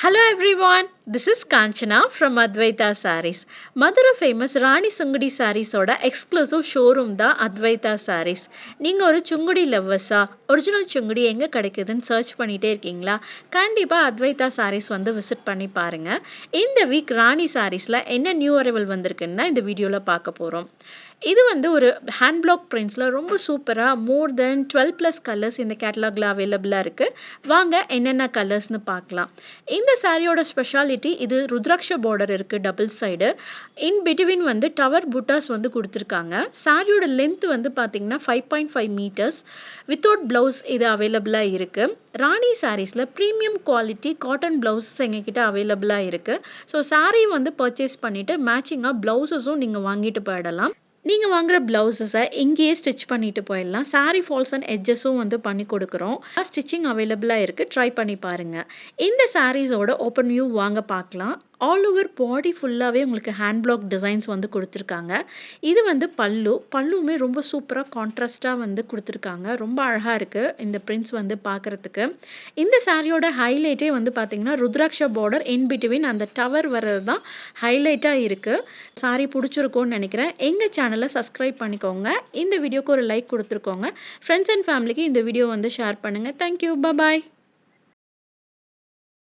Hello everyone, this is Kanchana from Advaita Sarees. Madura famous Rani Sungudi Sarees oda exclusive showroom da Advaita Sarees. நீங்க ஒரு Sungudi லவ்வர்ஸா original Sungudi எங்க கிடைக்குதுன்னு search பண்ணிட்டே இருக்கீங்களா? கண்டிப்பா அத்வைதா சாரீஸ் வந்து விசிட் பண்ணி பாருங்க. இந்த வீக் ராணி சாரீஸ்ல என்ன நியூ அரைவல் வந்திருக்குன்னு இந்த வீடியோல பார்க்க போறோம். இது வந்து ஒரு ஹேண்ட் பிளாக் பிரிண்ட்ஸ்ல ரொம்ப சூப்பரா மோர் தென் 12+ கலர்ஸ் இந்த கேட்டலாக்ல அவைலபிளா இருக்கு. வாங்க என்னென்ன கலர்ஸ்னு பார்க்கலாம். இந்த சாரியோட ஸ்பெஷாலிட்டி இது ருத்ராட்ச பார்டர் இருக்கு டபுள் சைடு. இன் பிட்வீன் வந்து டவர் புட்டாஸ் வந்து கொடுத்துருக்காங்க. சாரியோட லென்த் வந்து பார்த்தீங்கன்னா 5.5 மீட்டர்ஸ். வித்தவுட் பிளவுஸ் இது அவைலபிளா இருக்கு. ராணி சாரீஸ்ல ப்ரீமியம் குவாலிட்டி காட்டன் பிளவுஸ் எங்ககிட்ட அவைலபிளா இருக்கு. ஸோ சாரீ வந்து பர்ச்சேஸ் பண்ணிட்டு மேட்சிங்காக பிளவுசஸும் நீங்கள் வாங்கிட்டு போயிடலாம். நீங்க வாங்குற பிளவுஸஸை இங்கேயே ஸ்டிச் பண்ணிட்டு போயிடலாம். சாரி ஃபால்ஸ் அண்ட் எட்ஜஸும் வந்து பண்ணி கொடுக்குறோம். ஸ்டிச்சிங் அவைலபிளாக இருக்குது, ட்ரை பண்ணி பாருங்கள். இந்த சாரீஸோட ஓப்பன் வியூ வாங்க பார்க்கலாம். ஆல் ஓவர் பாடி ஃபுல்லாகவே உங்களுக்கு ஹேண்ட் பிளாக் டிசைன்ஸ் வந்து கொடுத்துருக்காங்க. இது வந்து பல்லுமே ரொம்ப சூப்பராக கான்ட்ராஸ்டாக வந்து கொடுத்துருக்காங்க. ரொம்ப அழகாக இருக்குது இந்த பிரிண்ட்ஸ் வந்து பார்க்குறதுக்கு. இந்த சாரியோட ஹைலைட்டே வந்து பார்த்திங்கன்னா ருத்ராட்ச பார்டர் இன் பிட்வீன் அந்த டவர் வர்றது தான் ஹைலைட்டாக இருக்குது. சாரி பிடிச்சிருக்கோன்னு நினைக்கிறேன். எங்கள் சேனலை சப்ஸ்கிரைப் பண்ணிக்கோங்க. இந்த வீடியோக்கு ஒரு லைக் கொடுத்துருக்கோங்க. ஃப்ரெண்ட்ஸ் அண்ட் ஃபேமிலிக்கு இந்த வீடியோ வந்து ஷேர் பண்ணுங்கள். தேங்க்யூ, பாய்.